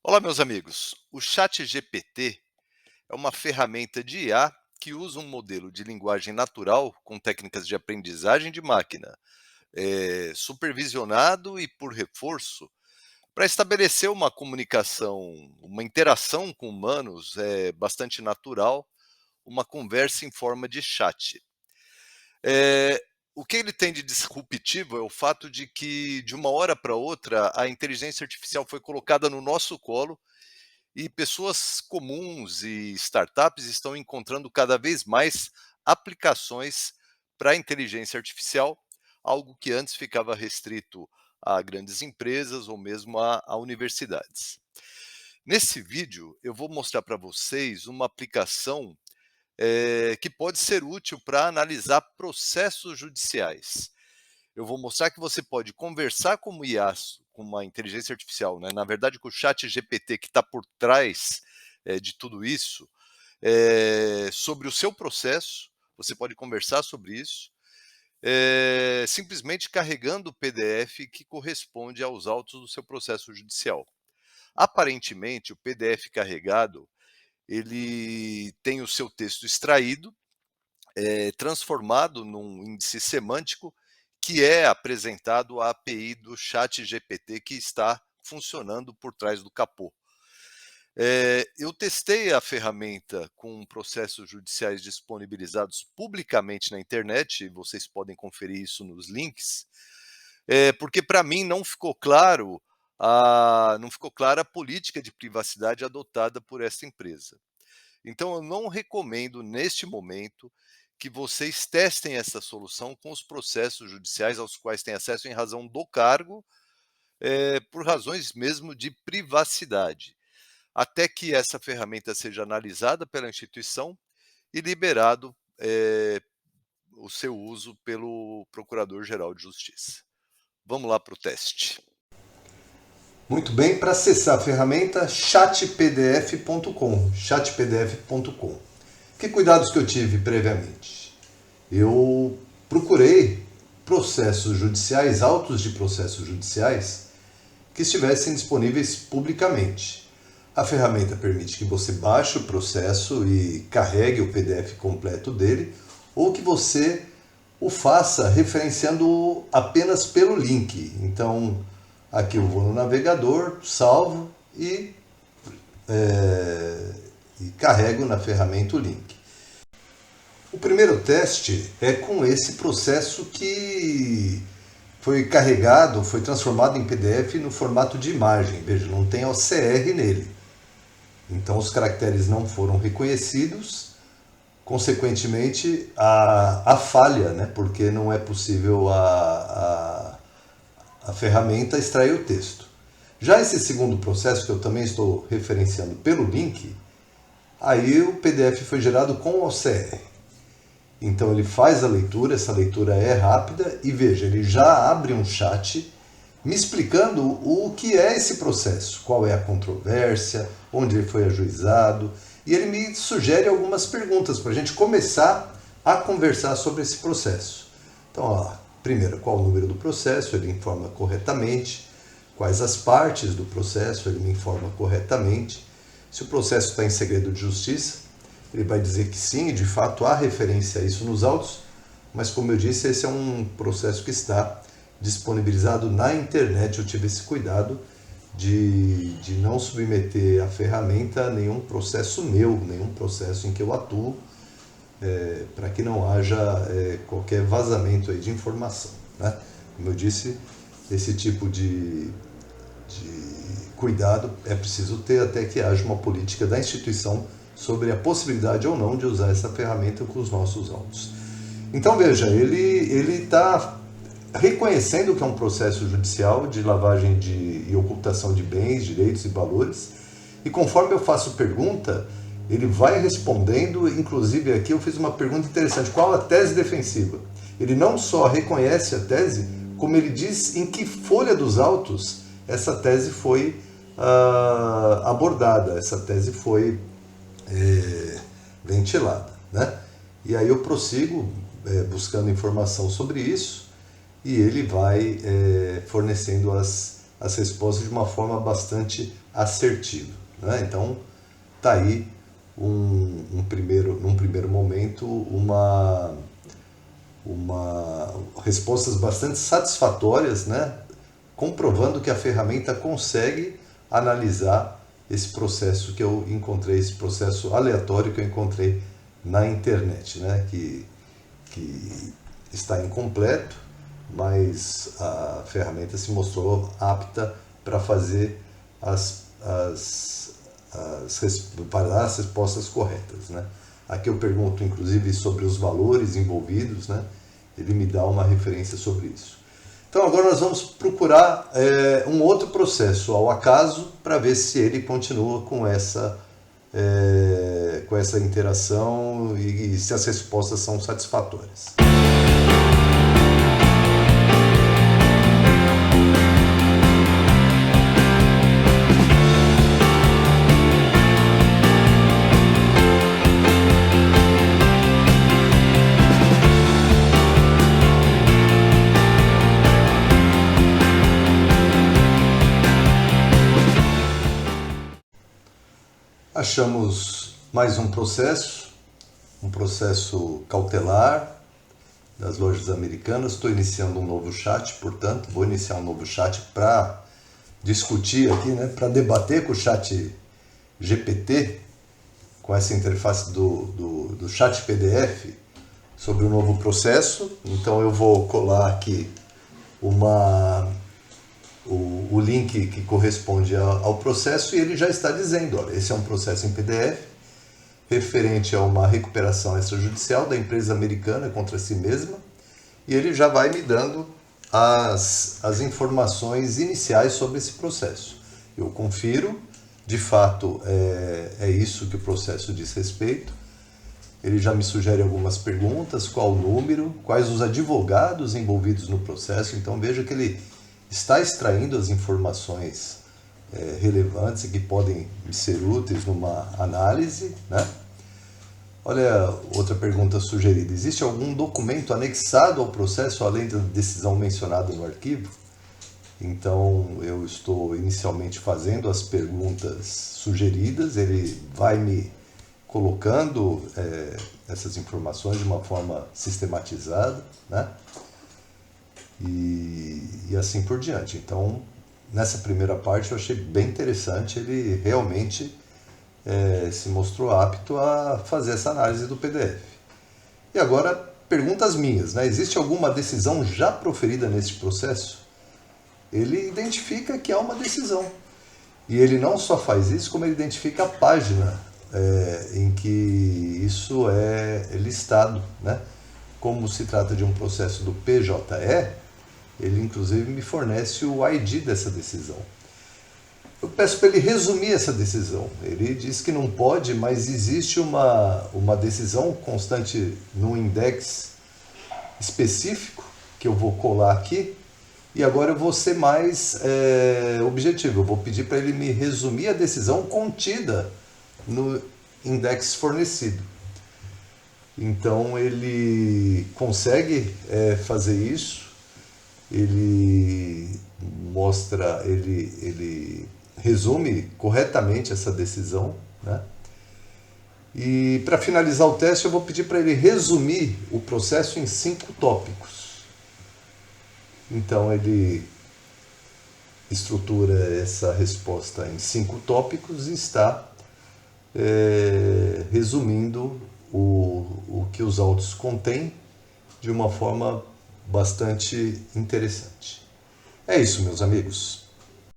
Olá, meus amigos. O ChatGPT é uma ferramenta de IA que usa um modelo de linguagem natural com técnicas de aprendizagem de máquina, supervisionado e por reforço, para estabelecer uma comunicação, uma interação com humanos bastante natural, uma conversa em forma de chat. Eh, o que ele tem de disruptivo é o fato de que, de uma hora para outra, a inteligência artificial foi colocada no nosso colo e pessoas comuns e startups estão encontrando cada vez mais aplicações para a inteligência artificial, algo que antes ficava restrito a grandes empresas ou mesmo a universidades. Nesse vídeo, eu vou mostrar para vocês uma aplicação que pode ser útil para analisar processos judiciais. Eu vou mostrar que você pode conversar com o IA, com uma inteligência artificial, né, na verdade com o ChatGPT que está por trás, de tudo isso, sobre o seu processo, você pode conversar sobre isso, simplesmente carregando o PDF que corresponde aos autos do seu processo judicial. Aparentemente, o PDF carregado, ele tem o seu texto extraído, transformado num índice semântico que é apresentado à API do ChatGPT que está funcionando por trás do capô. Eu testei a ferramenta com processos judiciais disponibilizados publicamente na internet, e vocês podem conferir isso nos links, porque para mim não ficou clara a política de privacidade adotada por essa empresa. Então eu não recomendo neste momento que vocês testem essa solução com os processos judiciais aos quais têm acesso em razão do cargo, por razões mesmo de privacidade, até que essa ferramenta seja analisada pela instituição e liberado, o seu uso pelo Procurador-Geral de Justiça. Vamos lá para o teste. Muito bem, para acessar a ferramenta chatpdf.com, chatpdf.com. Que cuidados que eu tive previamente? Eu procurei processos judiciais, autos de processos judiciais, que estivessem disponíveis publicamente. A ferramenta permite que você baixe o processo e carregue o PDF completo dele, ou que você o faça referenciando apenas pelo link. Então, aqui eu vou no navegador, salvo e carrego na ferramenta o link. O primeiro teste é com esse processo que foi carregado, foi transformado em PDF no formato de imagem. Veja, não tem OCR nele. Então os caracteres não foram reconhecidos, consequentemente a falha, né? Porque não é possível a ferramenta extrair o texto. Já esse segundo processo, que eu também estou referenciando pelo link, aí o PDF foi gerado com OCR. Então ele faz a leitura, essa leitura é rápida e veja, ele já abre um chat me explicando o que é esse processo, qual é a controvérsia, onde ele foi ajuizado, e ele me sugere algumas perguntas para a gente começar a conversar sobre esse processo. Então, ó, primeiro, qual o número do processo, ele informa corretamente, quais as partes do processo, ele me informa corretamente, se o processo está em segredo de justiça, ele vai dizer que sim, e de fato há referência a isso nos autos, mas como eu disse, esse é um processo que está disponibilizado na internet. Eu tive esse cuidado de não submeter a ferramenta a nenhum processo meu, nenhum processo em que eu atuo, para que não haja qualquer vazamento aí de informação, né? Como eu disse, esse tipo de cuidado é preciso ter até que haja uma política da instituição sobre a possibilidade ou não de usar essa ferramenta com os nossos autos. Então veja, ele está reconhecendo que é um processo judicial de lavagem e ocultação de bens, direitos e valores, e conforme eu faço pergunta, ele vai respondendo. Inclusive aqui eu fiz uma pergunta interessante: qual a tese defensiva? Ele não só reconhece a tese, como ele diz em que folha dos autos essa tese foi abordada, essa tese foi ventilada, né? E aí eu prossigo buscando informação sobre isso, e ele vai fornecendo as respostas de uma forma bastante assertivo, né? Então, está aí num primeiro momento, respostas bastante satisfatórias, né? Comprovando que a ferramenta consegue analisar esse processo que eu encontrei, esse processo aleatório que eu encontrei na internet, né? Que está incompleto, mas a ferramenta se mostrou apta para fazer para dar as respostas corretas, né? Aqui eu pergunto inclusive sobre os valores envolvidos, né? Ele me dá uma referência sobre isso. Então agora nós vamos procurar um outro processo ao acaso para ver se ele continua com essa interação e se as respostas são satisfatórias. Achamos mais um processo cautelar das lojas americanas. Estou iniciando um novo chat, portanto, vou iniciar um novo chat para discutir aqui, né, para debater com o chat GPT, com essa interface do chat PDF, sobre o novo processo. Então eu vou colar aqui o link que corresponde ao processo e ele já está dizendo, olha, esse é um processo em PDF referente a uma recuperação extrajudicial da empresa americana contra si mesma, e ele já vai me dando as informações iniciais sobre esse processo. Eu confiro, de fato é isso que o processo diz respeito. Ele já me sugere algumas perguntas, qual o número, quais os advogados envolvidos no processo. Então veja que ele está extraindo as informações relevantes e que podem ser úteis numa análise, né? Olha, outra pergunta sugerida. Existe algum documento anexado ao processo além da decisão mencionada no arquivo? Então eu estou inicialmente fazendo as perguntas sugeridas, ele vai me colocando essas informações de uma forma sistematizada, né? E assim por diante. Então, nessa primeira parte eu achei bem interessante, ele realmente se mostrou apto a fazer essa análise do PDF. E agora, perguntas minhas, né? Existe alguma decisão já proferida nesse processo? Ele identifica que há uma decisão. E ele não só faz isso, como ele identifica a página em que isso é listado, né? Como se trata de um processo do PJE, ele inclusive me fornece o ID dessa decisão. Eu peço para ele resumir essa decisão. Ele diz que não pode, mas existe uma decisão constante no index específico, que eu vou colar aqui, e agora eu vou ser mais objetivo. Eu vou pedir para ele me resumir a decisão contida no index fornecido. Então ele consegue fazer isso, ele resume corretamente essa decisão, né? E para finalizar o teste eu vou pedir para ele resumir o processo em 5 tópicos. Então ele estrutura essa resposta em 5 tópicos e está resumindo o que os autos contêm de uma forma bastante interessante. É isso, meus amigos.